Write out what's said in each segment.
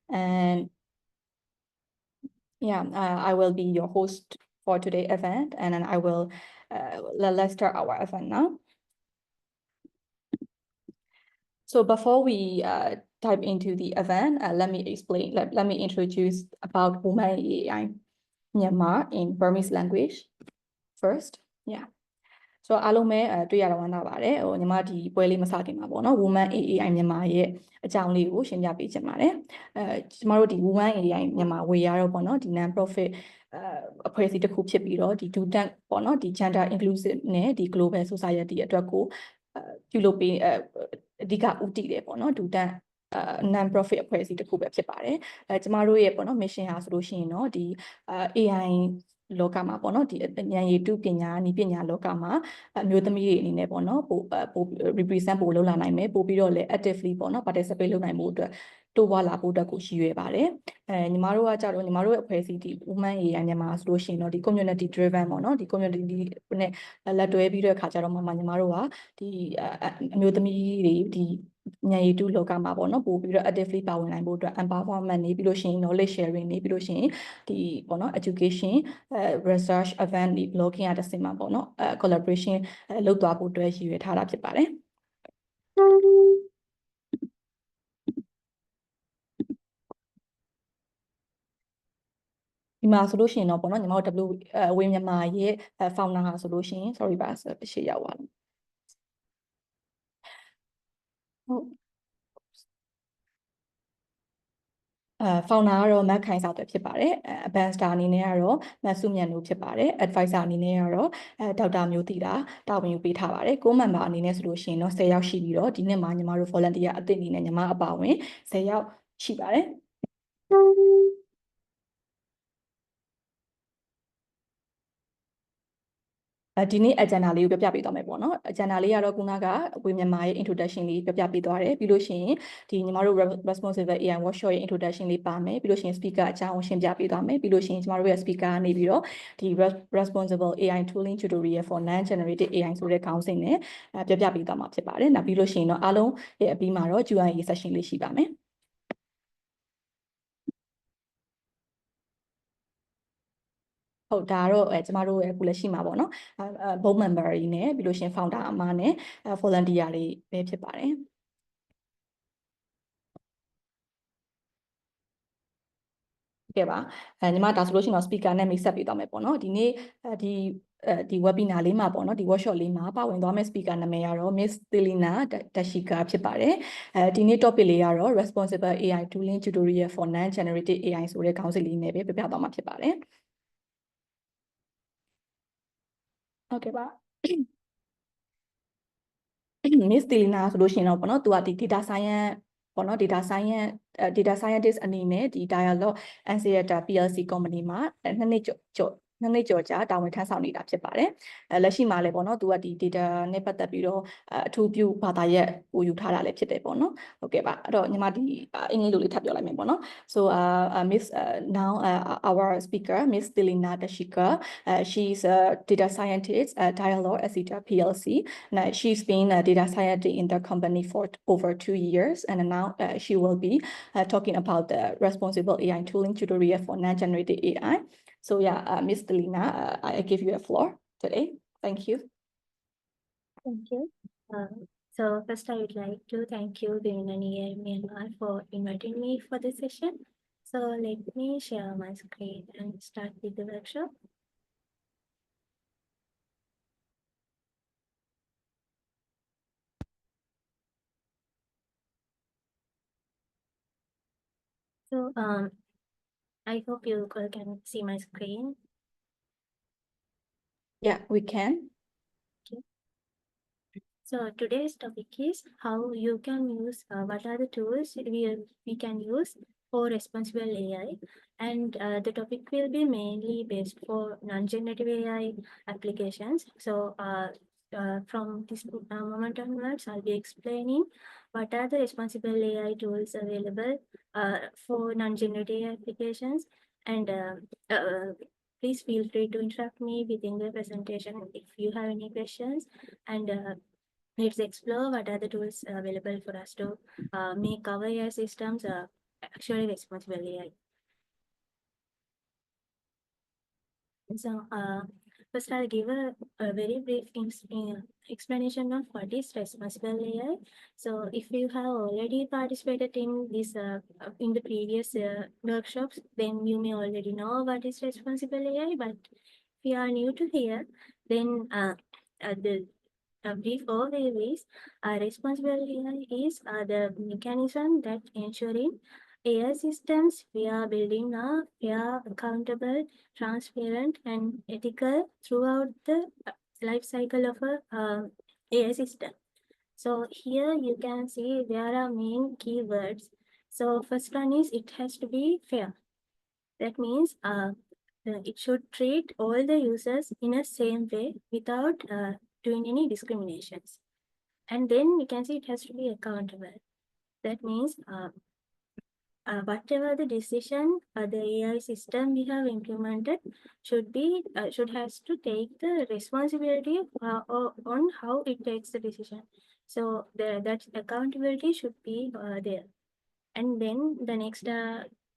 And yeah, I will be your host for today's event, and then I will let's start our event now. So before we dive into the event, let me explain. Let me introduce about women AI Myanmar in Burmese language first. Yeah. So အားလုံးပဲတွေ့ရတော့ဝမ်းသာပါတယ်ဟိုညီမဒီပွဲလေးမစခင်မှာပေါ့နော် Women AI မြန်မာရဲ့အကြောင်းလေးကိုရှင်းပြပေးချင်ပါတယ်ကျမတို့ဒီ Women AI မြန်မာဝေရတော့ပေါ့နော်ဒီ non profit အဖွဲ့အစည်းတစ်ခုဖြစ်ပြီးတော့ဒီ do that ပေါ့နော်ဒီ gender inclusive နဲ့ဒီ global society အတွက်ကိုပြုလုပ်ပေးအဓိကဦးတည်တယ်ပေါ့နော် do that non profit အဖွဲ့အစည်းတစ်ခုပဲဖြစ်ပါတယ်ကျမတို့ရဲ့ပေါ့နော် mission ဟာဆိုလို့ရှိရင်တော့ဒီ AI လောကမှာပေါ့နော်ဒီဉာဏ်ရည်တုပညာနည်းပညာလောကမှာအမျိုးသမီးတွေအနေနဲ့ပေါ့နော်ပို represent ပိုလုပ်လာနိုင်မယ်ပို့ပြီးတော့လည်း actively ပေါ့နော် participate လုပ်နိုင်မှုအတွက်တိုးပွားလာဖို့အတွက်ကိုရည်ရွယ်ပါတယ်ညီမတို့ကကြတော့ညီမတို့ရဲ့အဖွဲ့အစည်းဒီ Women AI မြန်မာဆိုလို့ရှိရင်တော့ဒီ community driven ပေါ့နော်ဒီ community နဲ့လက်တွဲပြီးတဲ့အခါကျတော့မှညီမတို့ကဒီအမျိုးသမီးတွေဒီဉာဏ်ရည်တုလောကမှာပေါ့နော်ပို့ပြီးတော့ actively ပါဝင်နိုင်ဖို့အတွက် empowerment နေပြီးလို့ရှိရင် knowledge sharing နေပြီးလို့ရှိရင်ဒီပေါ့နော် education research event ဒီ blogging အတစင်မှာပေါ့နော်collaboration လုပ်သွားဖို့အတွက်ရည်ရွယ်ထားတာဖြစ်ပါတယ်ဒီမှာဆိုလို့ရှိရင်တော့ပေါ့နော်ညီမတို့ W ဝေမြန်မာရဲ့ founder ဟာဆိုလို့ရှိရင် sorry ပါရှေ့ရောက်သွားတယ်ဟုတ်founder ကတော့မက်ခိုင်စာသွဲဖြစ်ပါတယ်advanced အနေနဲ့ကတော့မတ်စုမြတ်နိုးဖြစ်ပါတယ် advisor အနေနဲ့ကတော့ဒေါက်တာမျိုးတီတာတာဝန်ယူပေးထားပါတယ်ကို member အနေနဲ့ဆိုလို့ရှိရင်တော့10ယောက်ရှိပြီးတော့ဒီနှစ်မှာညီမတို့ volunteer အသစ်အနေနဲ့ညီမအပါဝင်10ယောက်ရှိပါတယ်ဒီနေ့ agenda လေးကိုပြပြပေးသွားမယ်ပေါ့နော် agenda လေးကတော့ခုနကဝေမြန်မာရဲ့ introduction လေးပြပြပေးသွားတယ်ပြီးလို့ရှိရင်ဒီညီမတို့ responsible AI workshop ရဲ့ introduction လေးပါမယ်ပြီးလို့ရှိရင် speaker အကြောင်းရှင်းပြပေးသွားမယ်ပြီးလို့ရှိရင်ညီမတို့ရဲ့ speaker ကနေပြီးတော့ဒီ responsible AI tooling tutorial for non-generative AI ဆိုတဲ့ခေါင်းစဉ်နဲ့ပြပြပေးသွားမှာဖြစ်ပါတယ်နောက်ပြီးလို့ရှိရင်တော့အားလုံးရဲ့အပြီးမှာတော့ Q&A session လေးရှိပါမယ်ဟုတ်ဒါကတော့ကျမတို့ရဲ့အခုလက်ရှိမှာပေါ့နော်board member တွေနဲ့ပြီးလို့ရှင် founder အမနဲ့ volunteer တွေပဲဖြစ်ပါတယ်ကဲပါညီမဒါဆိုလို့ရှိရင်တော့ speaker နဲ့မိတ်ဆက်ပေးသွားမယ်ပေါ့နော်ဒီနေ့ဒီ webinar လေးမှာပေါ့နော်ဒီ workshop လေးမှာပါဝင်သွားမယ့် speaker နာမည်ကတော့ Miss Thilini Deshika ဖြစ်ပါတယ်ဒီနေ့ topic လေးကတော့ responsible AI tooling tutorial for non-generative AI ဆိုတဲ့ခေါင်းစဉ်လေးနဲ့ပဲပြပြသွားမှာဖြစ်ပါတယ်ဟုတ်ကဲ့ပါMiss Thilini ဆိုလို့ရှိရင်တော့ပေါ့နော်သူကဒီ data science ပေါ့နော် data scientist အနေနဲ့ဒီ Dialog Axiata PLC company မှာ2နှစ်ကျော်ကြာတာဝန်ထမ်းဆောင်နေတာဖြစ်ပါတယ်လက်ရှိမှာလည်းပေါ့နော်သူကဒီ data နဲ့ပတ်သက်ပြီးတော့အထူးပြုဘာသာရပ်ကိုယူထားတာလည်းဖြစ်တယ်ပေါ့နော်ဟုတ်ကဲ့ပါအဲ့တော့ညီမဒီအင်္ဂလိပ်လိုလေးထပ်ပြောလိုက်မယ်ပေါ့နော် so Miss now our speaker Miss Thilini Deshika she's a data scientist at Dialog Axiata PLC now she's been a data scientist in the company for over 2 years and now she will be talking about the responsible AI tooling tutorial for non-generative AI. So yeah, Ms. Thilini, I give you a floor today. Thank you. Thank you. So first I would like to thank you, Thilini Myanmar, for inviting me for this session. So let me share my screen and start with the workshop. So I hope you all can see my screen. Yeah, we can. Okay. So today's topic is how you can use, what are the tools we can use for responsible AI. And the topic will be mainly based for non-generative AI applications. So from this moment onwards, I'll be explaining what are the responsible AI tools available for non-generative applications. And please feel free to interrupt me within the presentation if you have any questions. And let's explore what are the tools available for us to make our AI systems actually responsible AI. So, first I'll give a very brief explanation of what is responsible AI. So, if you have already participated in this in the previous workshops, then you may already know what is responsible AI. But if you are new to here, then the brief overview is responsible AI is the mechanism that ensuring AI systems we are building are fair, accountable, transparent, and ethical throughout the life cycle of a AI system. So here you can see there are main keywords. So first one is it has to be fair. That means it should treat all the users in a same way without doing any discriminations. And then we can see it has to be accountable. That means whatever the decision the AI system we have implemented should has to take the responsibility on how it takes the decision. So that accountability should be there. And then the next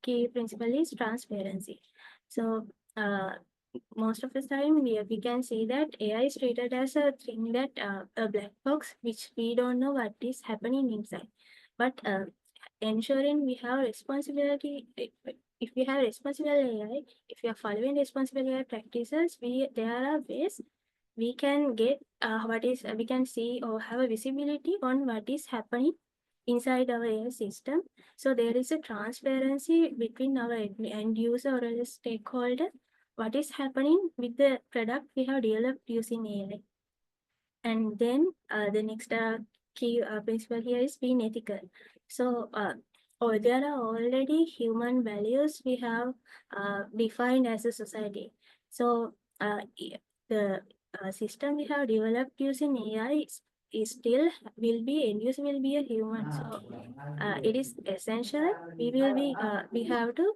key principle is transparency. So most of the time we can see that AI is treated as a thing that a black box which we don't know what is happening inside. But ensuring we have responsibility, if we have responsible AI, if we are following responsible AI practices, there are ways we can get what is we can see or have a visibility on what is happening inside our AI system. So there is a transparency between our end user or a stakeholder, what is happening with the product we have developed using AI. And then the next key principle here is being ethical. So there are already human values we have defined as a society. So the system we have developed using AI is still will be end user will be a human. So it is essential we have to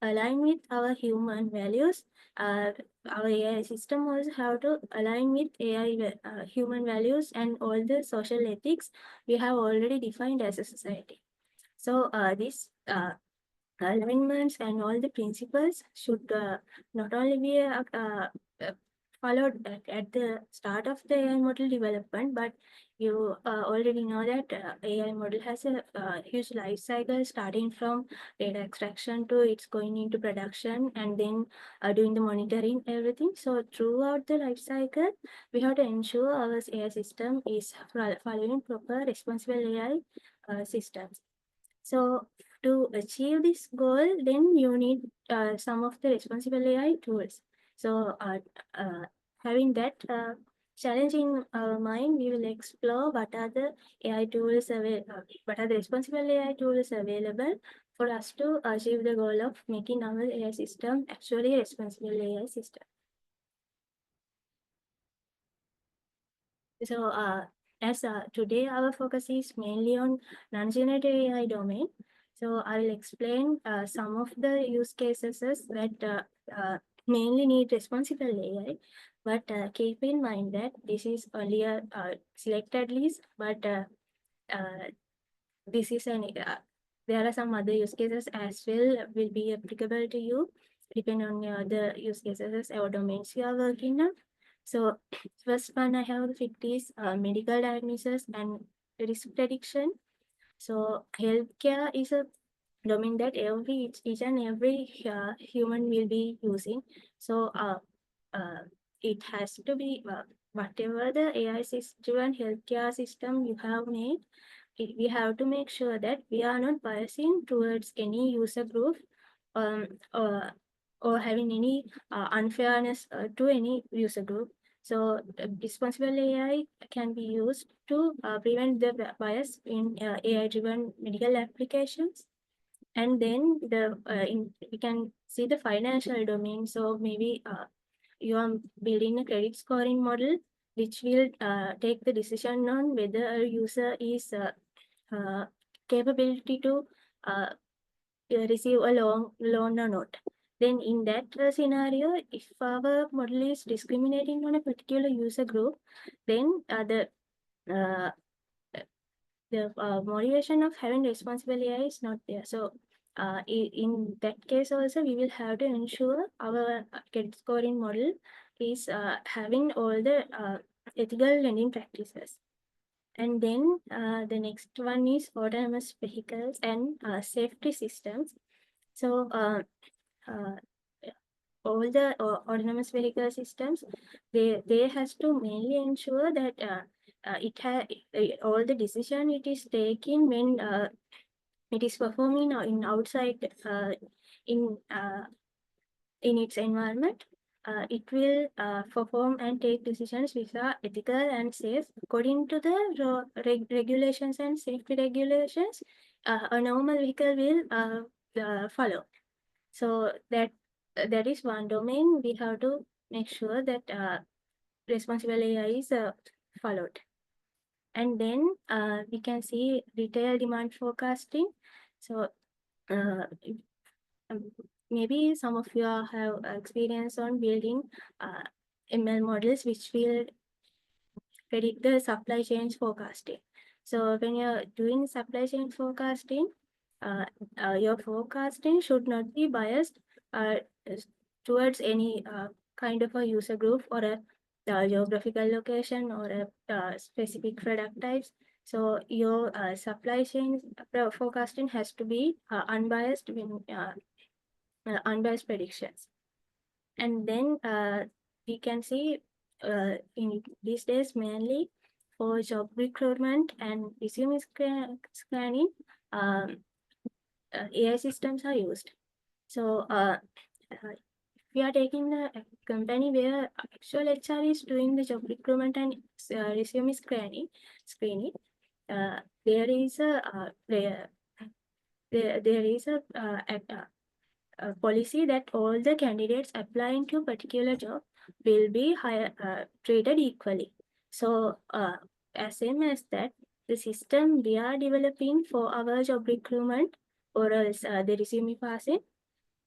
align with our human values. Our AI system also have to align with human values and all the social ethics we have already defined as a society. So this alignments and all the principles should not only be followed at the start of the AI model development, but you already know that AI model has a huge life cycle starting from data extraction to it's going into production and then doing the monitoring, everything. So throughout the life cycle, we have to ensure our AI system is following proper responsible AI systems. So to achieve this goal, then you need some of the responsible AI tools. So having that challenge in our mind, we will explore what are the AI tools what are the responsible AI tools available for us to achieve the goal of making our AI system actually a responsible AI system. So as today our focus is mainly on non-generative AI domain. So I will explain some of the use cases that mainly need responsible AI. But keep in mind that this is only a selected list, but this is there are some other use cases as well will be applicable to you depending on the use cases or domains you are working on. So first one I have picked is medical diagnosis and risk prediction. So healthcare is a domain that each and every human will be using. So it has to be whatever the AI driven healthcare system you have made, we have to make sure that we are not biasing towards any user group um, or, or having any unfairness to any user group. So responsible AI can be used to prevent the bias in AI-driven medical applications. And then we can see the financial domain. So maybe you are building a credit scoring model which will take the decision on whether a user is capability to uh, receive a loan or not. Then in that scenario, if our model is discriminating on a particular user group, then uh, the motivation of having responsible AI is not there. So in that case also, we will have to ensure our credit scoring model is having all the ethical lending practices. And then the next one is autonomous vehicles and safety systems. So uh, all the autonomous vehicle systems, they has to mainly ensure that it has all the decision it is taking when it is performing in outside in uh, in its environment. It will perform and take decisions which are ethical and safe according to the regulations and safety regulations. A normal vehicle will follow. So that is one domain we have to make sure that responsible AI is followed. And then we can see retail demand forecasting. So uh, um, maybe some of you have experience on building ML models which will predict the supply chains forecasting. So when you're doing supply chain forecasting, uh, your forecasting should not be biased uh, towards any kind of a user group or a geographical location or a specific product types. So your supply chain forecasting has to be unbiased when unbiased predictions. And then we can see in these days mainly for job recruitment and resume scanning, um, AI systems are used. So if we are taking a company where actual HR is doing the job recruitment and resume screening, there is there is a policy that all the candidates applying to a particular job will be treated equally. So, as same as that, the system we are developing for our job recruitment or else the resume passing,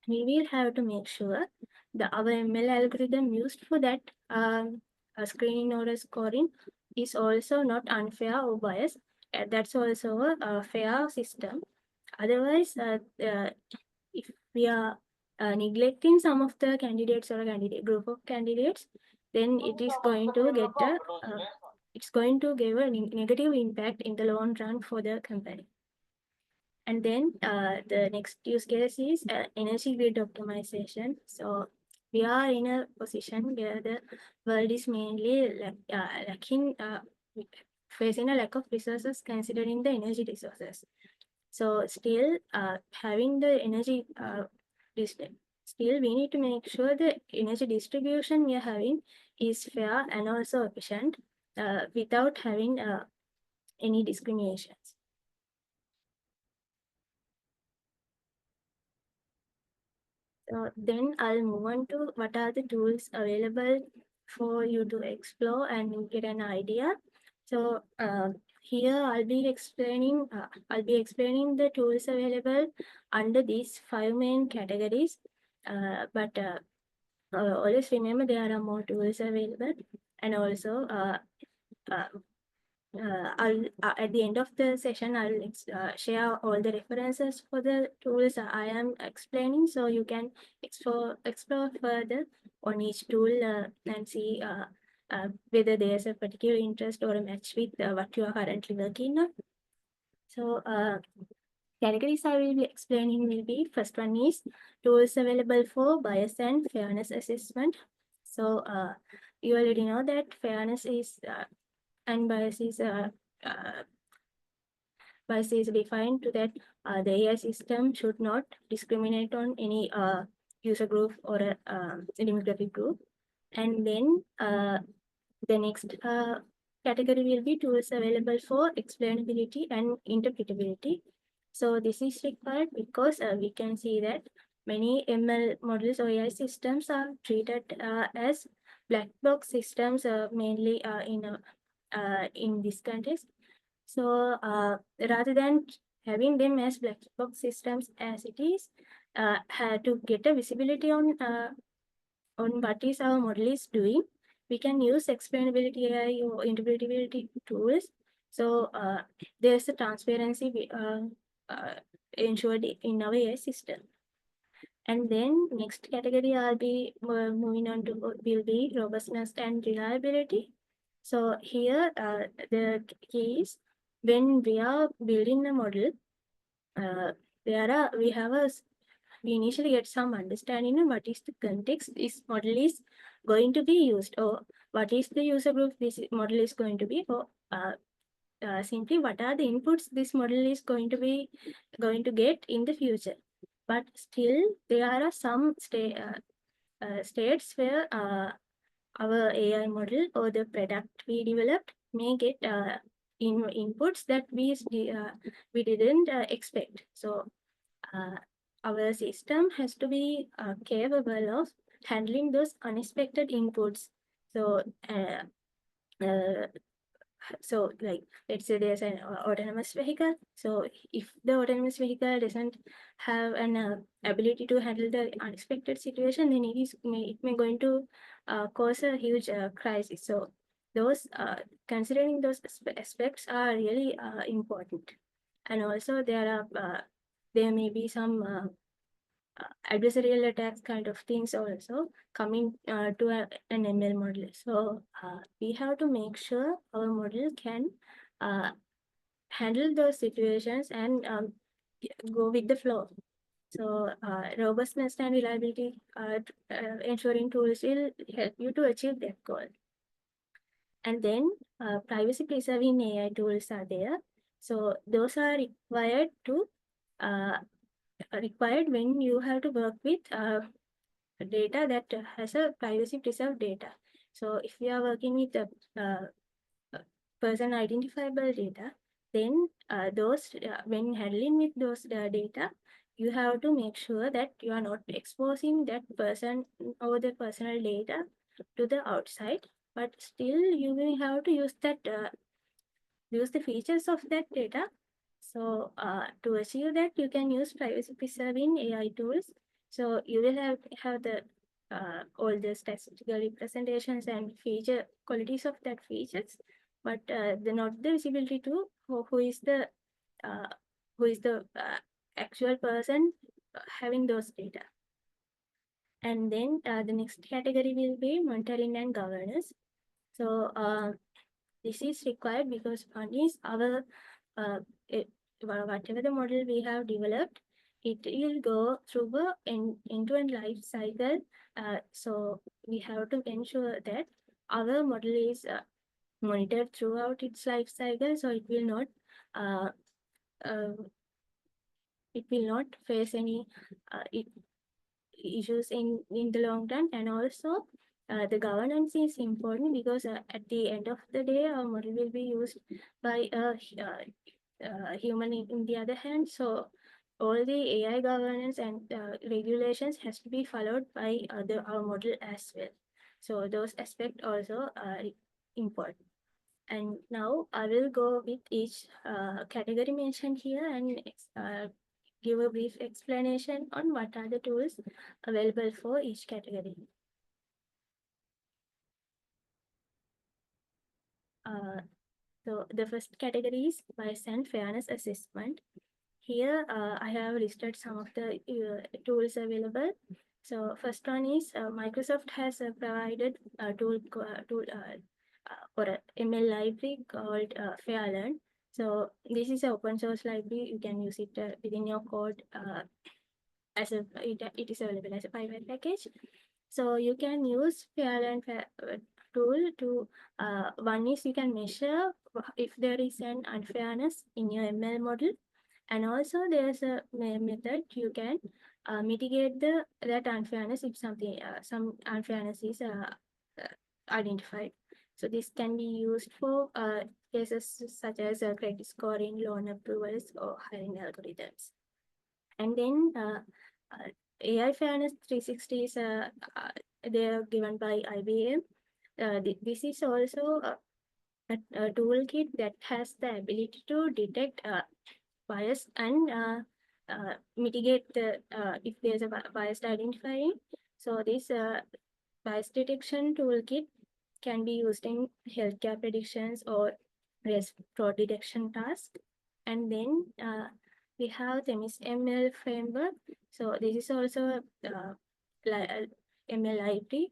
we will have to make sure the our ML algorithm used for that screening or scoring is also not unfair or biased. That's also a fair system. Otherwise, if we are neglecting some of the candidates or a candidate group of candidates, then it is going to get a it's going to give a negative impact in the long run for the company. And then the next use case is energy grid optimization. So we are in a position where the world is mainly lacking, facing a lack of resources considering the energy resources. So still having the energy, still we need to make sure the energy distribution we are having is fair and also efficient without having any discriminations. So then I'll move on to what are the tools available for you to explore and get an idea. So here I'll be explaining the tools available under these 5 main categories. But always remember there are more tools available, and also at the end of the session, I'll share all the references for the tools I am explaining, so you can explore further on each tool and see whether there's a particular interest or a match with what you are currently working on. So categories I will be explaining will be, first one is tools available for bias and fairness assessment. So you already know that fairness is and bias is defined to that the AI system should not discriminate on any user group or a demographic group. And then the next category will be tools available for explainability and interpretability. So this is required because we can see that many ML models or AI systems are treated as black box systems, mainly in this context. So rather than having them as black box systems as it is, to get a visibility on what is our model is doing, we can use explainability AI or interpretability tools. So there's a transparency ensured in our AI system. And then next category I'll be moving on to will be robustness and reliability. So here the key is when we are building a model, we initially get some understanding of what is the context this model is going to be used, or what is the user group this model is going to be, or simply what are the inputs this model is going to get in the future. But still, there are some states where our AI model or the product we developed may get inputs that we didn't expect. So our system has to be capable of handling those unexpected inputs. So so like let's say there's an autonomous vehicle. So if the autonomous vehicle doesn't have an ability to handle the unexpected situation, then it may going to cause a huge crisis. So those considering those aspects are really important. And also there may be some adversarial attacks kind of things also coming to an ML model. So we have to make sure our model can handle those situations and go with the flow. So robustness and reliability ensuring tools will help you to achieve that goal. And then privacy preserving AI tools are there. So those are required when you have to work with data that has a privacy preserved data. So if we are working with the person identifiable data, then when handling with those data, you have to make sure that you are not exposing that person or the personal data to the outside, but still you will have to use the features of that data. So to achieve that, you can use privacy preserving AI tools. So you will have the all the statistical representations and feature qualities of that features, but not the visibility to who is the actual person having those data. And then the next category will be monitoring and governance. So this is required because one is whatever the model we have developed, it will go through the end-to-end life cycle. So we have to ensure that our model is monitored throughout its life cycle, so uh, it will not face any issues in the long run. And also the governance is important because at the end of the day our model will be used by a human in the other hand. So all the AI governance and regulations has to be followed by our model as well. So those aspects also are important. And now I will go with each category mentioned here and give a brief explanation on what are the tools available for each category. So the first category is bias and fairness assessment. Here I have listed some of the tools available. So first one is Microsoft has provided a tool for a ML library called FairLearn. So this is an open source library. You can use it within your code it is available as a private package. So you can use FairLearn tool to one is you can measure if there is an unfairness in your ML model, and also there's a method you can mitigate that unfairness if some unfairness is identified. So this can be used for cases such as credit scoring, loan approvals, or hiring algorithms. And then AI Fairness 360 is they are given by IBM. This is also a toolkit that has the ability to detect bias and mitigate if there's a bias identifying. So this bias detection toolkit can be used in healthcare predictions or risk fraud detection tasks. And then we have Themis ML framework. So this is also ML library.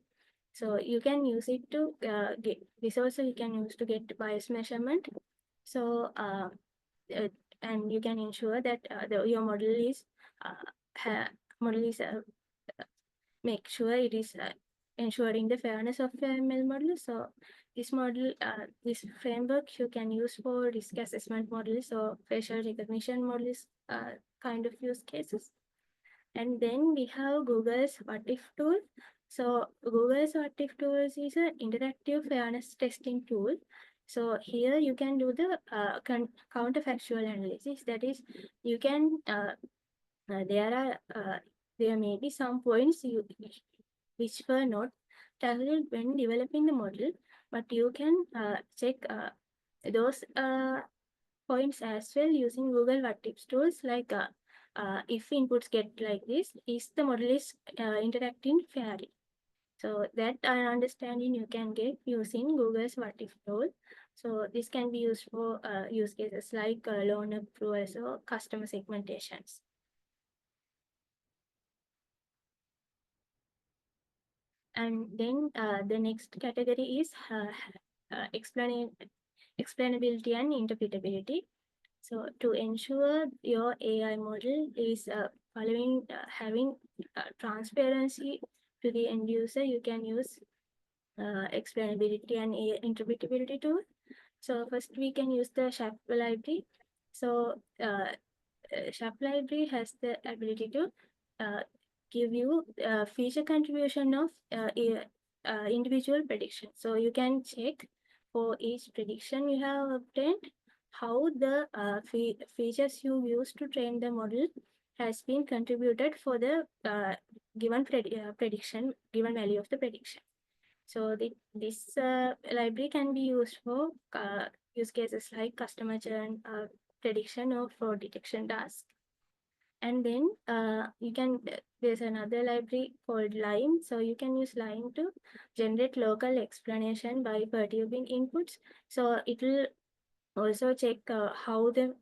So you can use it to get this also you can use to get bias measurement. So uh, and you can ensure that your model is model is make sure it is ensuring the fairness of the ML model. So this model, this framework you can use for risk assessment models or facial recognition models kind of use cases. And then we have Google's What If tool. So Google's What If tools is an interactive fairness testing tool. So here you can do the counterfactual analysis. That is, you can there may be some points which were not tackled when developing the model, but you can check those points as well using Google What Tips tools. Like if inputs get like this, is the model is interacting fairly? So that understanding you can get using Google's What If tool. So this can be used for use cases like loan approvals or customer segmentations. And then the next category is explainability and interpretability. So to ensure your AI model is having transparency to the end user, you can use explainability and interpretability tool. So first we can use the SHAP library. So SHAP library has the ability to uh, give you feature contribution of individual prediction. So you can check for each prediction you have obtained how the features you use to train the model has been contributed for the given prediction, given value of the prediction. So this library can be used for use cases like customer churn, prediction, or fraud detection task. And then there's another library called Lime. So you can use Lime to generate local explanation by perturbing inputs. So it will also check how the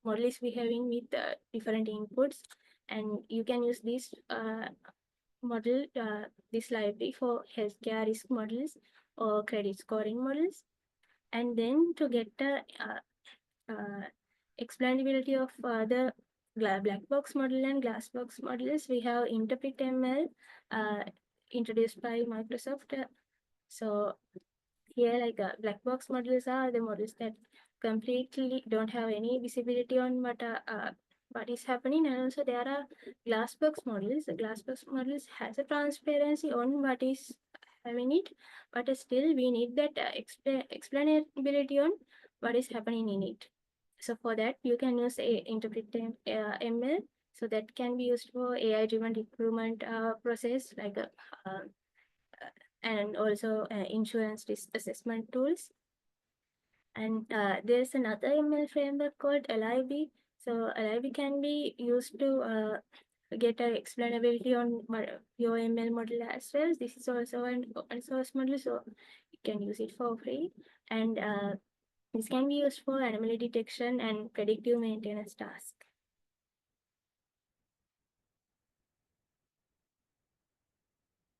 model is behaving with different inputs. And you can use this model, this library for healthcare risk models or credit scoring models. And then to get the explainability of the black box model and glass box models, we have Interpret ML introduced by Microsoft. So here, like black box models are the models that completely don't have any visibility on what is happening, and also there are glass box models. The glass box models has a transparency on what is having it, but still we need that explainability on what is happening in it. So for that, you can use a interpret ML. So that can be used for AI-driven recruitment process, like and also insurance risk assessment tools. And there's another ML framework called LIB. So LIB can be used to get a explainability on your ML model as well. This is also an open source model, so you can use it for free. And this can be used for anomaly detection and predictive maintenance tasks.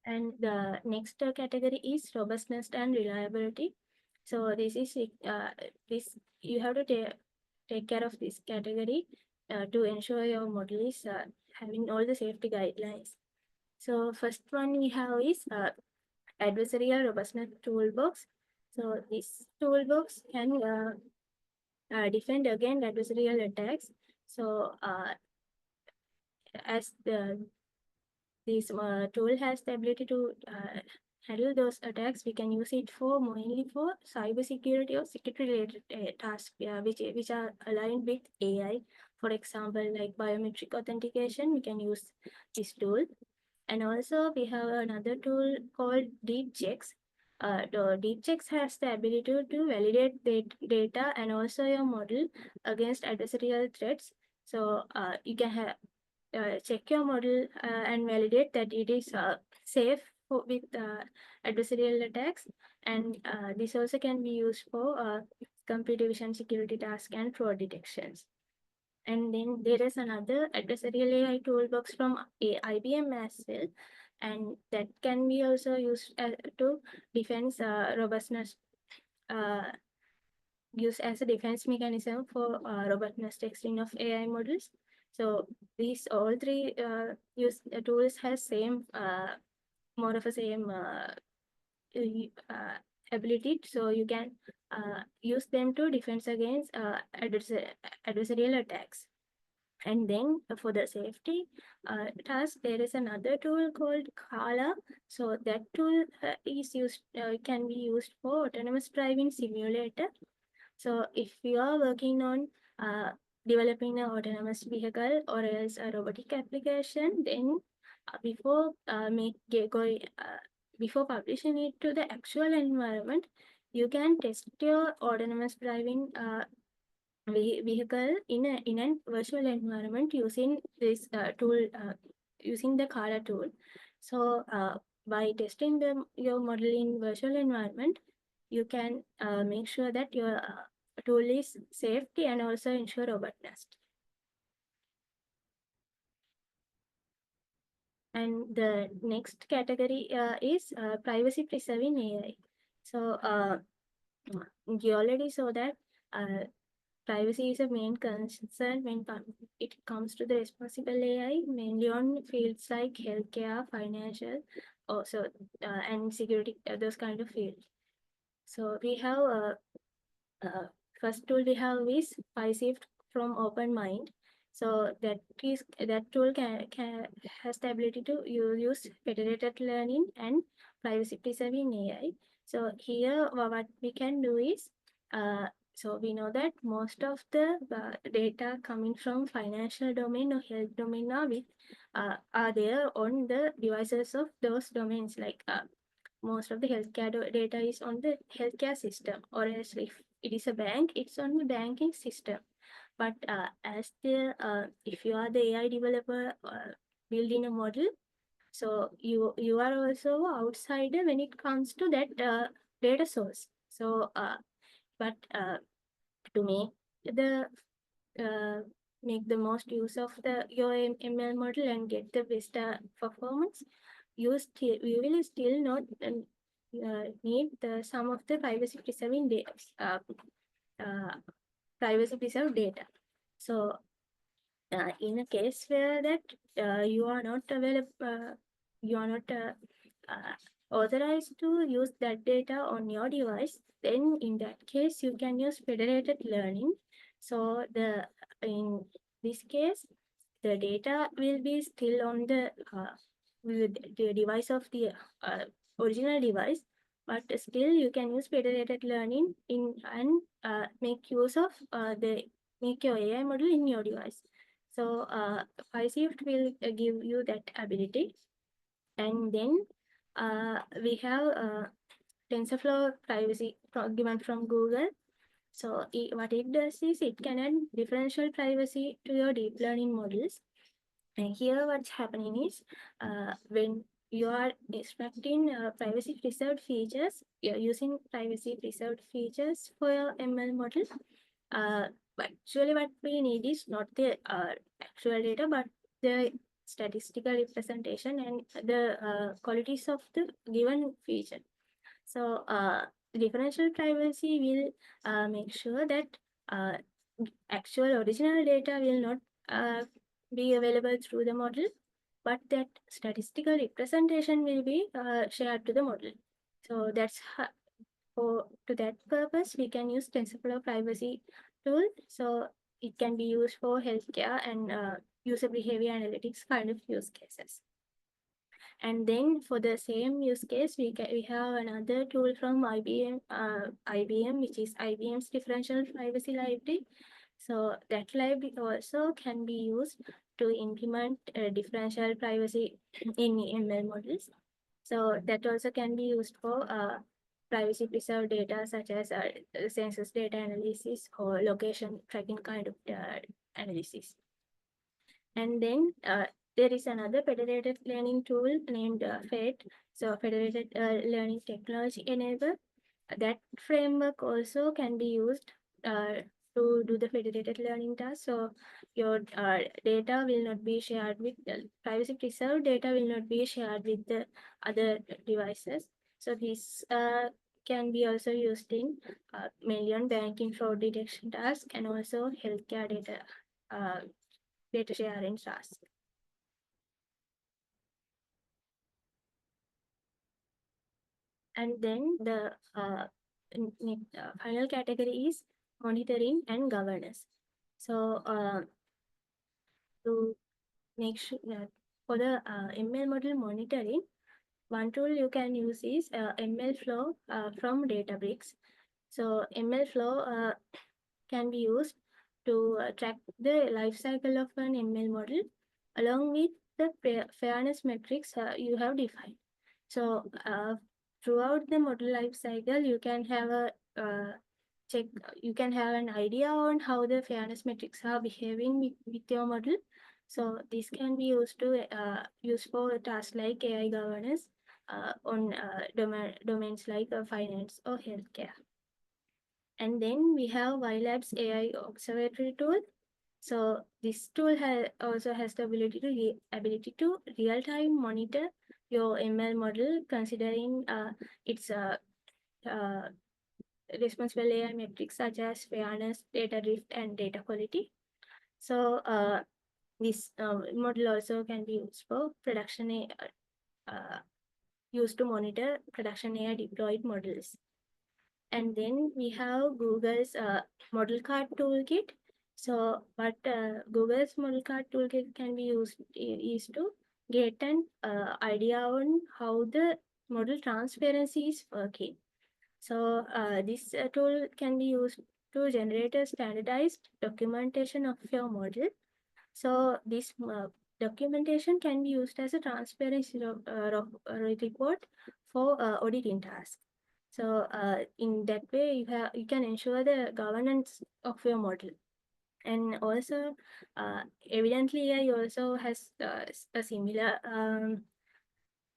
And the next category is robustness and reliability. So this is this you have to take care of this category to ensure your model is having all the safety guidelines. So first one we have is adversarial robustness toolbox. So this toolbox can defend against adversarial attacks. So as this tool has the ability to handle those attacks, we can use it for mainly for cybersecurity or security related tasks which are aligned with AI. For example, like biometric authentication, we can use this tool. And also we have another tool called Deep Checks. The Deep Checks has the ability to validate the data and also your model against adversarial threats. So you can have check your model and validate that it is safe with adversarial attacks. And this also can be used for computer vision security task and fraud detections. And then there is another adversarial AI toolbox from IBM as well, and that can be also used to defense robustness, used as a defense mechanism for robustness testing of AI models. So these all three tools has same more of a same ability, so you can use them to defend against adversarial attacks. And then for the safety task, there is another tool called Kala. So that tool can be used for autonomous driving simulator. So if you are working on uh, developing an autonomous vehicle or else a robotic application, then before before publishing it to the actual environment, you can test your autonomous driving vehicle in a virtual environment using this tool, using the Kala tool. So by testing your model in virtual environment, you can make sure that your tool is safety and also ensure robustness. And the next category is privacy preserving AI. So you already saw that privacy is a main concern when it comes to the responsible AI, mainly on fields like healthcare, financial, also and security, those kind of fields. So we have first tool we have is PySafe from OpenMind. So that tool has the ability to use federated learning and privacy preserving AI. So here what we can do is so we know that most of the data coming from financial domain or health domain are there on the devices of those domains, like most of the healthcare data is on the healthcare system, or else if it is a bank, it's on the banking system. But as the if you are the AI developer building a model, so you are also outsider when it comes to that data source. So but to uh, make the most use of your ML model and get the best performance, you will still not need some of the privacy preserving data, uh, privacy preserved data. So in a case where that you are not you are not authorized to use that data on your device, then in that case you can use federated learning. So in this case, the data will be still on the device of the original device, but still you can use federated learning and make use of make your AI model in your device. So PyShift will give you that ability. And then we have TensorFlow privacy given from Google. So what it does is it can add differential privacy to your deep learning models. And here what's happening is when you are extracting privacy preserved features, you're using privacy preserved features for your ML model. But actually what we need is not the actual data, but the statistical representation and the qualities of the given feature. So differential privacy will make sure that uh, actual original data will not be available through the model, but that statistical representation will be shared to the model. So that's how, to that purpose, we can use TensorFlow privacy tool. So it can be used for healthcare and user behavior analytics kind of use cases. And then for the same use case, we have another tool from IBM, which is IBM's differential privacy library. So that library also can be used to implement differential privacy in ML models. So that also can be used for privacy preserved data such as census data analysis or location tracking kind of analysis. And then there is another federated learning tool named FED. So federated learning technology enable. That framework also can be used to do the federated learning task. So your data will not be shared with privacy preserved data will not be shared with the other devices. So this can be also used in mainly on banking fraud detection task and also healthcare data sharing task. And then the final category is monitoring and governance. So to make sure that for the ML model monitoring, one tool you can use is ML flow from Databricks. So ML flow can be used to track the life cycle of an ML model along with the fairness metrics you have defined. So throughout the model life cycle, you can have a check. You can have an idea on how the fairness metrics are behaving with your model. So this can be used to use for tasks like AI governance on domains like finance or healthcare. And then we have YLab's AI observatory tool. So this tool also has the ability to real time monitor your ML model, considering its responsible AI metrics such as fairness, data drift, and data quality. So this model also can be used for used to monitor production AI deployed models. And then we have Google's model card toolkit. So what Google's model card toolkit can be used is to get an idea on how the model transparency is working. So this tool can be used to generate a standardized documentation of your model. So this documentation can be used as a transparency report for auditing tasks. So in that way, you can ensure the governance of your model. And also, evidently, AI also has a similar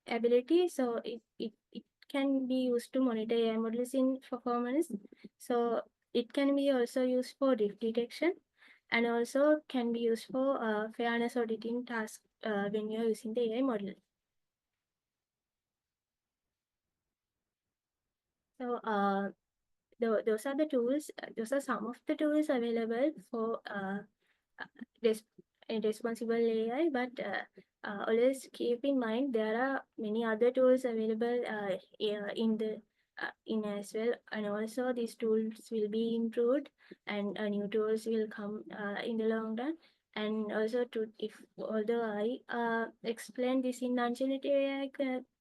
ability. So it can be used to monitor AI models in performance. So it can be also used for drift detection and also can be used for fairness auditing tasks when you're using the AI model. So those are the tools, those are some of the tools available for res responsible AI, but always keep in mind there are many other tools available in the in as well, and also these tools will be improved and new tools will come in the long run. And also to if although I explain this in non-generative AI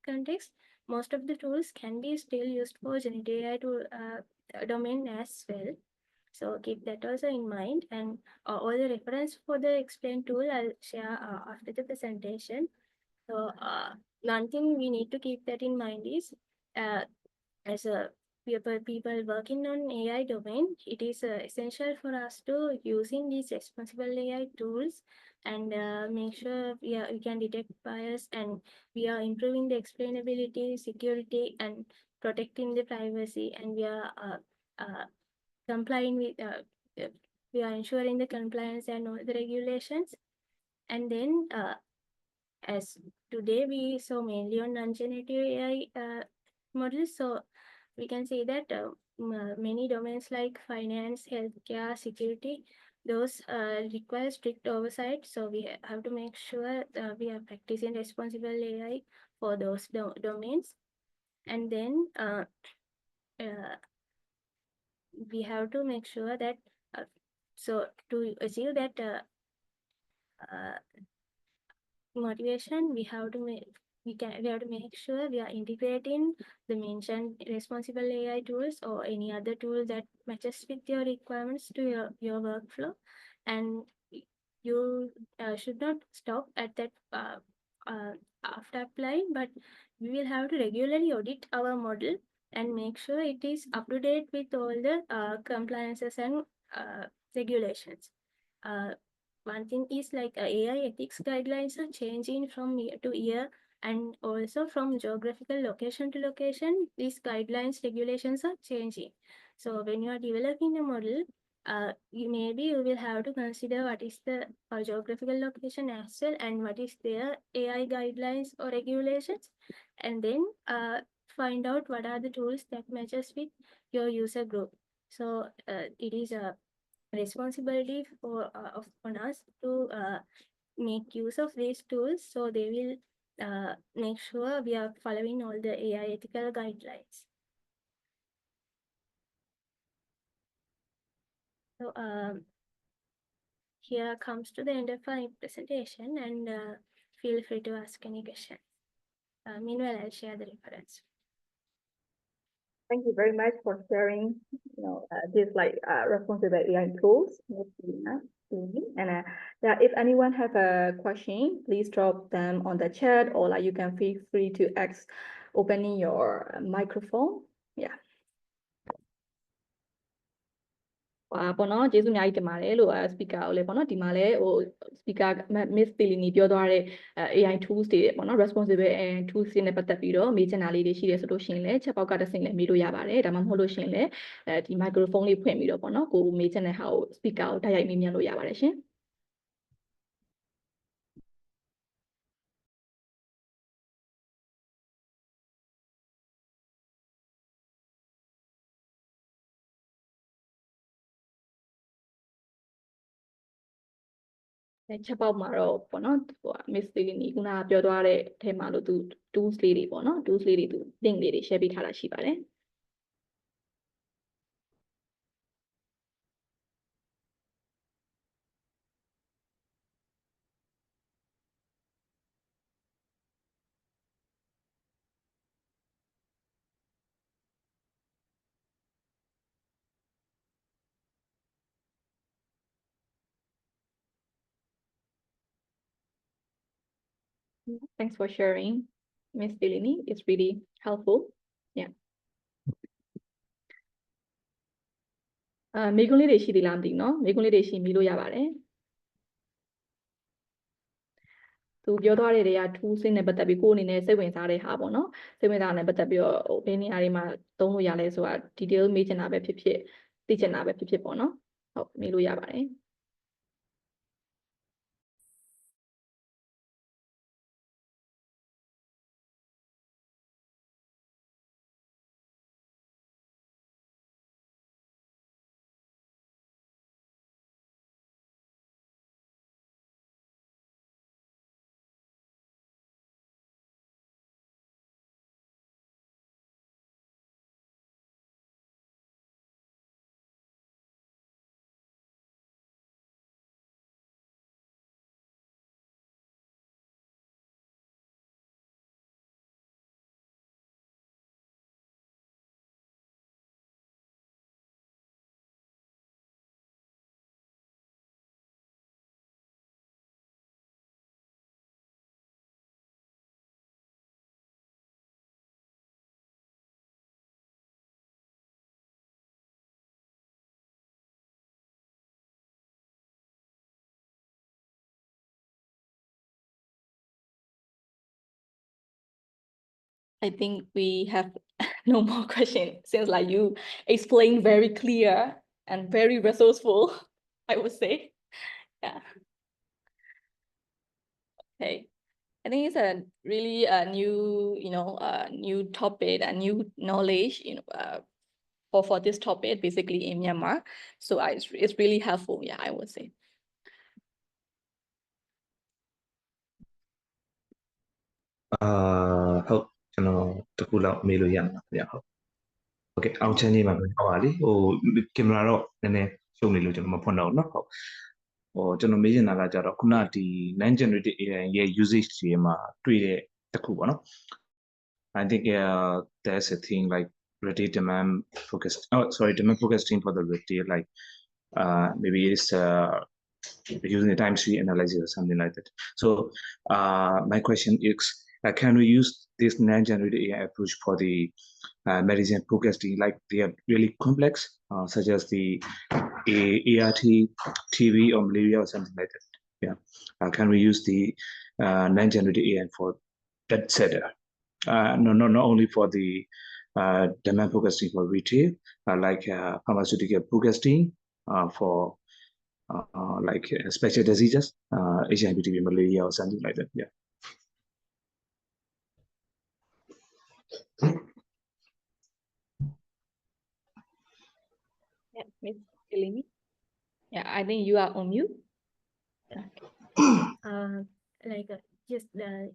context, most of the tools can be still used for generative AI to domain as well. So keep that also in mind, and all the reference for the explain tool I'll share after the presentation. So one thing we need to keep that in mind is as a people working on AI domain, it is essential for us to using these responsible AI tools and make sure we can detect bias and we are improving the explainability, security, and protecting the privacy, and we are complying with we are ensuring the compliance and all the regulations. And then as today we saw mainly on non-generative AI models, so we can say that many domains like finance, healthcare, security, those require strict oversight. So we have to make sure we are practicing responsible AI for those domains. And then we have to make sure that so to achieve that motivation, we have to make sure we are integrating the mentioned responsible AI tools or any other tool that matches with your requirements to your workflow. And you should not stop at that after applying, but we will have to regularly audit our model and make sure it is up to date with all the compliances and regulations. One thing is like AI ethics guidelines are changing from year to year, and also from geographical location to location, these guidelines regulations are changing. So when you are developing a model, maybe you will have to consider what is the geographical location as well, and what is their AI guidelines or regulations, and then find out what are the tools that matches with your user group. So it is a responsibility on us to make use of these tools, so they will make sure we are following all the AI ethical guidelines. So here comes to the end of my presentation, and feel free to ask any questions. Meanwhile, I'll share the reference. Thank you very much for sharing, this responsible AI tools. And yeah, if anyone have a question, please drop them on the chat, or you can feel free to ask, opening your microphone. Yeah. ပေါ့နော်ကျေးဇူးအများကြီးတင်ပါတယ်လို့ speaker ကိုလည်းပေါ့နော်ဒီမှာလည်းspeaker Miss Thilini ပြောသွားတဲ့ AI tools တွေပေါ့နော် responsible AI tools တွေနဲ့ပတ်သက်ပြီးတော့မေးချင်တာလေးတွေရှိတယ်ဆိုလို့ရှိရင်လည်း chat box ကတစ်ဆင့်လည်းမေးလို့ရပါတယ်ဒါမှမဟုတ်လို့ရှိရင်လည်းဒီ microphone လေးဖွင့်ပြီးတော့ပေါ့နော်ကိုမေးချင်တဲ့ဟာကို speaker ကိုတိုက်ရိုက်မေးမြန်းလို့ရပါတယ်ရှင် ချက်ပေါက်မှာတော့ပေါ့နော်Miss Thilini ခုနကပြောသွားတဲ့အထဲမှာလို့သူ tools လေးတွေပေါ့နော် tools လေးတွေသူ link လေးတွေ share ပေးထားတာရှိပါတယ် Thanks for sharing, Miss Thilini. It's really helpful. Yeah. မိကွန်းလေးတွေရှိသေးလားမသိဘူးเนาะမိကွန်းလေးတွေရှိမိလို့ရပါတယ်သူပြောသွားတဲ့တွေက tools နဲ့ပတ်သက်ပြီးကိုယ်အနေနဲ့စိတ်ဝင်စားတဲ့ဟာပေါ့เนาะစိတ်ဝင်စားတဲ့နဲ့ပတ်သက်ပြီးတော့ဘယ်နေရာတွေမှာသုံးလို့ရလဲဆိုတာ detail မေးချင်တာပဲဖြစ်ဖြစ်သိချင်တာပဲဖြစ်ဖြစ်ပေါ့เนาะဟုတ်မေးလို့ရပါတယ် I think we have no more question since you explained very clear and very resourceful, I would say. Yeah. Okay. I think it's a really new, new topic and new knowledge, for this topic basically in Myanmar. So it's really helpful. Yeah, I would say. ဟုတ်ကျွန်တော်တခုလောက်မေးလို့ရမှာဗျဟုတ်ကဲ့အောင်ချမ်းကြီးမှာပြောပါလိကင်မရာတော့နည်းနည်းရှုံနေလို့ကျွန်တော်မဖွင့်တော့ဘူးเนาะဟုတ်ကျွန်တော်မေးချင်တာကကြတော့ခုနဒီ non-generative AI ရဲ့ usage တွေမှာတွေ့တဲ့တခုပေါ့နော် I think there's a thing like ready demand focused demand focusing for the retail maybe it's using the time series analysis or something like that. So my question is, can we use this non-generative AI approach for the medicine forecasting, like they are really complex, such as the ART, TB or malaria or something like that? Yeah, can we use the non-generative AI for that setup? Not only for the demand forecasting for retail, like pharmaceutical forecasting for like special diseases, HIV, malaria, or something like that. Yeah. Yeah, Miss Thilini. Yeah, I think you are on mute. Like just the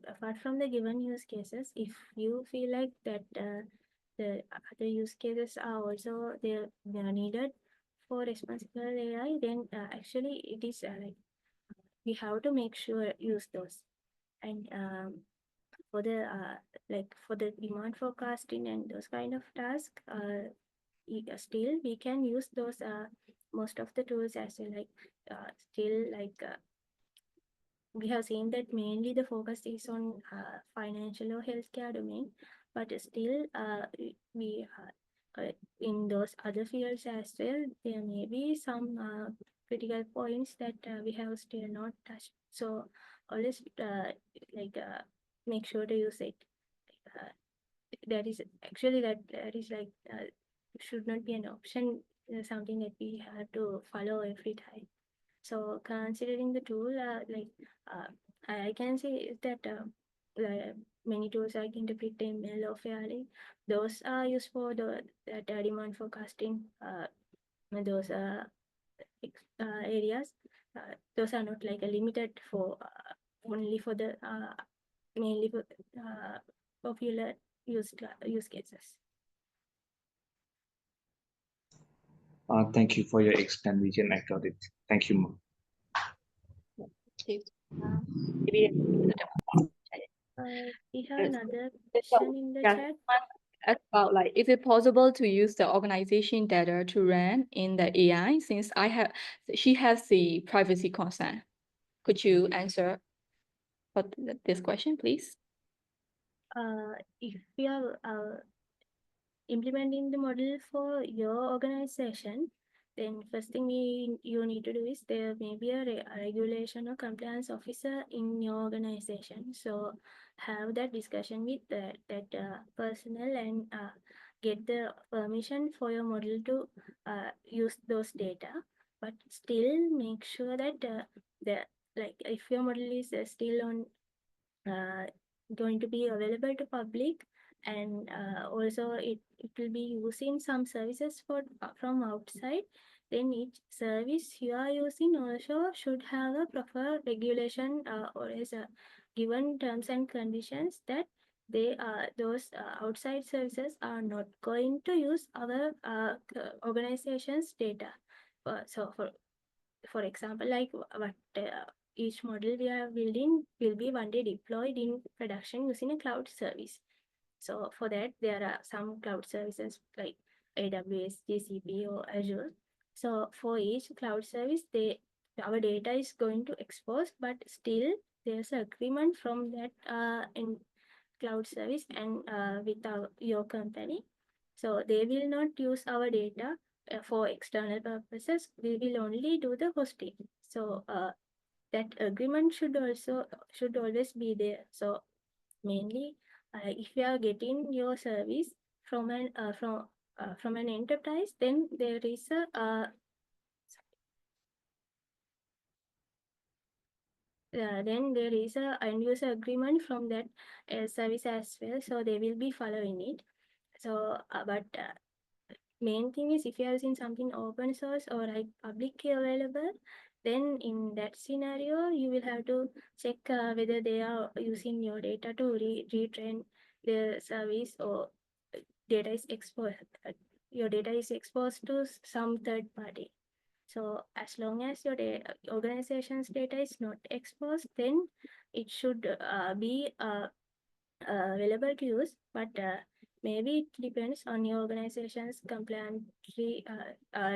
apart from the given use cases, if you feel like that the other use cases are also they are needed for responsible AI, then actually it is like we have to make sure use those. And for the like for the demand forecasting and those kind of tasks, still we can use those most of the tools as well. Like still like we have seen that mainly the focus is on financial or healthcare domain, but still we in those other fields as well, there may be some critical points that we have still not touched. So always like make sure to use it. Uh, that is actually that is like should not be an option, something that we have to follow every time. So considering the tool, uh, I can say that like many tools like Interpret ML or Fairly, those are used for the that demand forecasting. Those areas, those are not like limited for only for the mainly for popular use cases. Thank you for your explanation. I got it. Thank you, ma'am. Maybe We have Yes. another Yes, question in the yeah. chat. About like, is it possible to use the organization data to run in the AI since she has the privacy concern? Could you answer for this question, please? If we are implementing the model for your organization, then first thing you need to do is there may be a regulation or compliance officer in your organization. So have that discussion with that personnel and get the permission for your model to use those data. But still make sure that the like if your model is still on going to be available to public, and also it will be using some services for from outside, then each service you are using also should have a proper regulation or as a given terms and conditions that they those outside services are not going to use our organization's data. So for example, like what each model we are building will be one day deployed in production using a cloud service. So for that, there are some cloud services like AWS, GCP, or Azure. So for each cloud service, our data is going to expose, but still there's an agreement from that in cloud service and with your company. So they will not use our data for external purposes. We will only do the hosting. So that agreement should always be there. So mainly, if you are getting your service from an enterprise, then there is a then there is a end user agreement from that service as well. So they will be following it. So but main thing is if you are using something open source or like publicly available, then in that scenario you will have to check whether they are using your data to retrain the service, or data is exposed your data is exposed to some third party. So as long as your organization's data is not exposed, then it should be available to use, but maybe it depends on your organization's compliance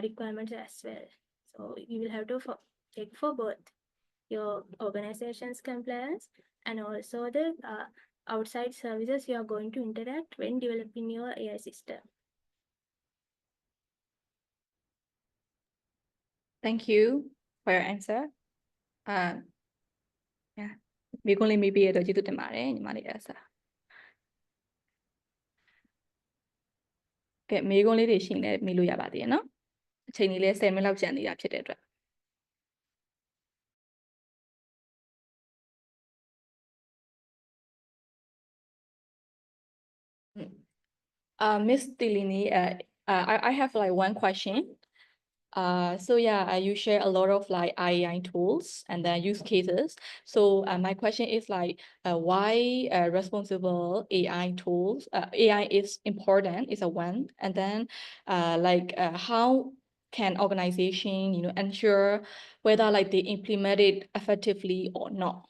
requirements as well. So you will have to check for both your organization's compliance and also the outside services you are going to interact when developing your AI system. Thank you for your answer. Yeah. မိကုန်းလေးမေးပေးရတော့ကျေးဇူးတင်ပါတယ်ညီမလေးအဲ့ဒါ ကဲမေးခွန်းလေးတွေရှိနေမေးလို့ရပါသေးရဲ့နော်အချိန်ကြီးလဲ10မိနစ်လောက်ကျန်နေတာဖြစ်တဲ့အတွက် Miss Thilini, I have like one question. So yeah, you share a lot of like AI tools and then use cases. So my question is like, why responsible AI tools? AI is important, is a one, and then how can organization ensure whether like they implement it effectively or not?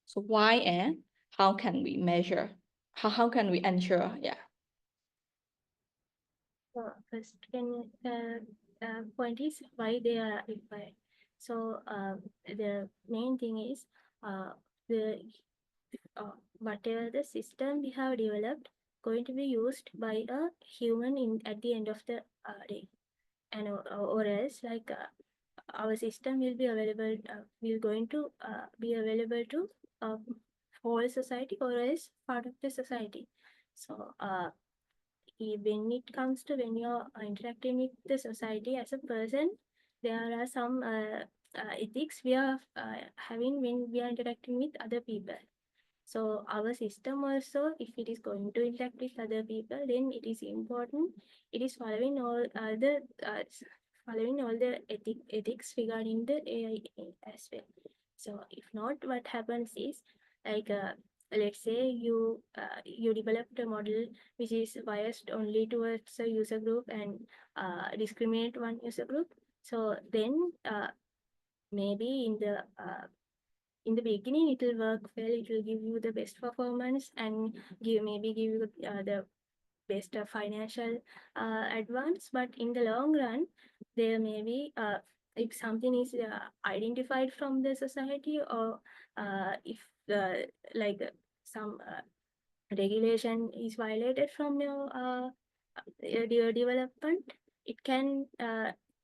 So why and how can we measure? How can we ensure? Yeah. First, point is why they are required. So the main thing is the whatever the system we have developed going to be used by a human at the end of the day, and or else like our system will be available. Will going to be available to whole society or else part of the society. So when it comes to when you're interacting with the society as a person, there are some ethics we are having when we are interacting with other people. So our system also, if it is going to interact with other people, then it is important. It is following all the ethics regarding the AI as well. So if not, what happens is like let's say you developed a model which is biased only towards a user group and discriminate one user group. So then maybe in the beginning it will work well, it will give you the best performance and give you the best financial advance, but in the long run there may be if something is identified from the society, or if some regulation is violated from your development, it can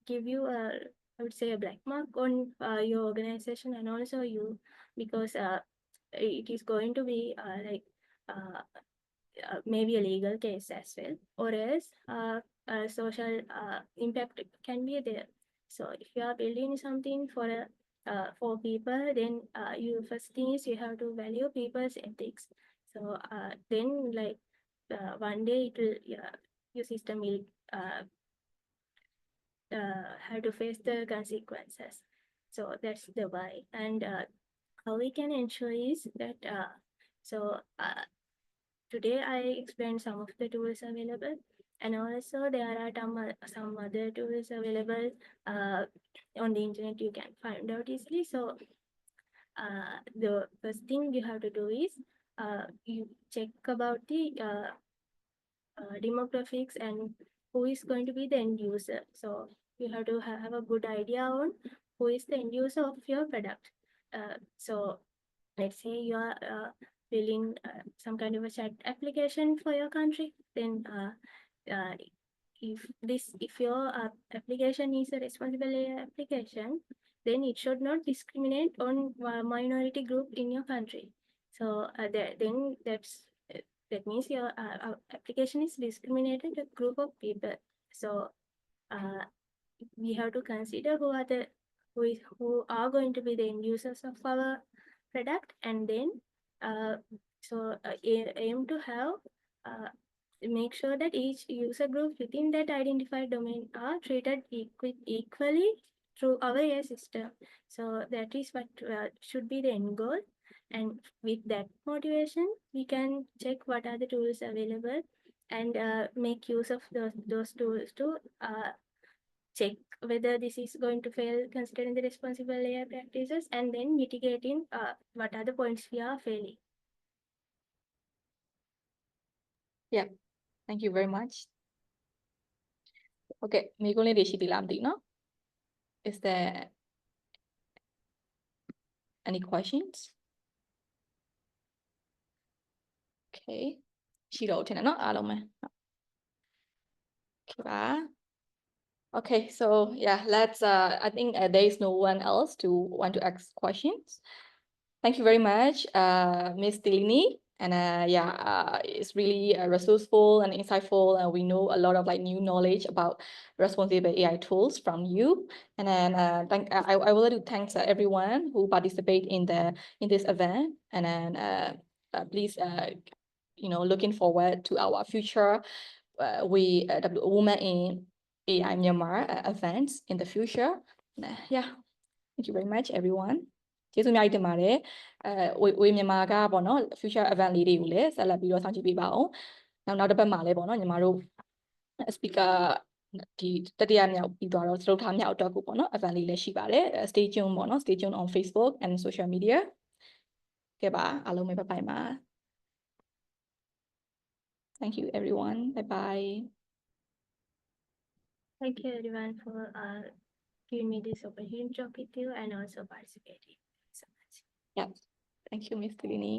give you I would say a black mark on your organization and also you, because it is going to be maybe a legal case as well, or else social impact can be there. So if you are building something for people, then you first thing is you have to value people's ethics. So then like one day it will your system will have to face the consequences. So that's the why. And how we can ensure is that today I explained some of the tools available, and also there are some other tools available on the internet you can find out easily. So the first thing you have to do is you check about the demographics and who is going to be the end user. So you have to have a good idea on who is the end user of your product. So let's say you are building some kind of a chat application for your country, then if your application is a responsible AI application, then it should not discriminate on minority group in your country. So then that means your application is discriminated a group of people. So we have to consider who are going to be the end users of our product, and then aim to have make sure that each user group within that identified domain are treated equally through our AI system. So that is what should be the end goal. And with that motivation, we can check what are the tools available and make use of those tools to check whether this is going to fail considering the responsible AI practices, and then mitigating what are the points we are failing. Yeah, thank you very much. Okay,မေးခွန်းလေးတွေရှိသေးလားမသိဘူးနော် Is there any questions? Okay, ရှိတော့ထင်တယ်နော်အားလုံးပဲ Okay ပါ Okay, so yeah, let's I think there is no one else to want to ask questions. Thank you very much, Miss Thilini And it's really resourceful and insightful, and we know a lot of like new knowledge about responsible AI tools from you. And then I would like to thank everyone who participate in this event. And then please looking forward to our future Women in AI Myanmar events in the future. Thank you very much everyone. ကျေးဇူးအများကြီးတင်ပါတယ်ဝေမြန်မာကပေါ့နော် future event လေးတွေကိုလည်းဆက်လက်ပြီးတော့ဆောင်ကြည့်ပေးပါအောင်နောက်တစ်ပတ်မှာလည်းပေါ့နော်ညီမတို့ speaker ဒီတတိယမြောက်ပြီးသွားတော့စတုထမြောက်အတွက်ကိုပေါ့နော် event လေးလည်းရှိပါတယ် stay tuned ပေါ့နော် stay tuned on Facebook and social media ကဲပါအားလုံးပဲဘိုင်ပါ Thank you everyone. Bye bye. Thank you everyone for giving me this opportunity to talk with you and also participating so much. Yeah. Thank you, Ms. Thilini.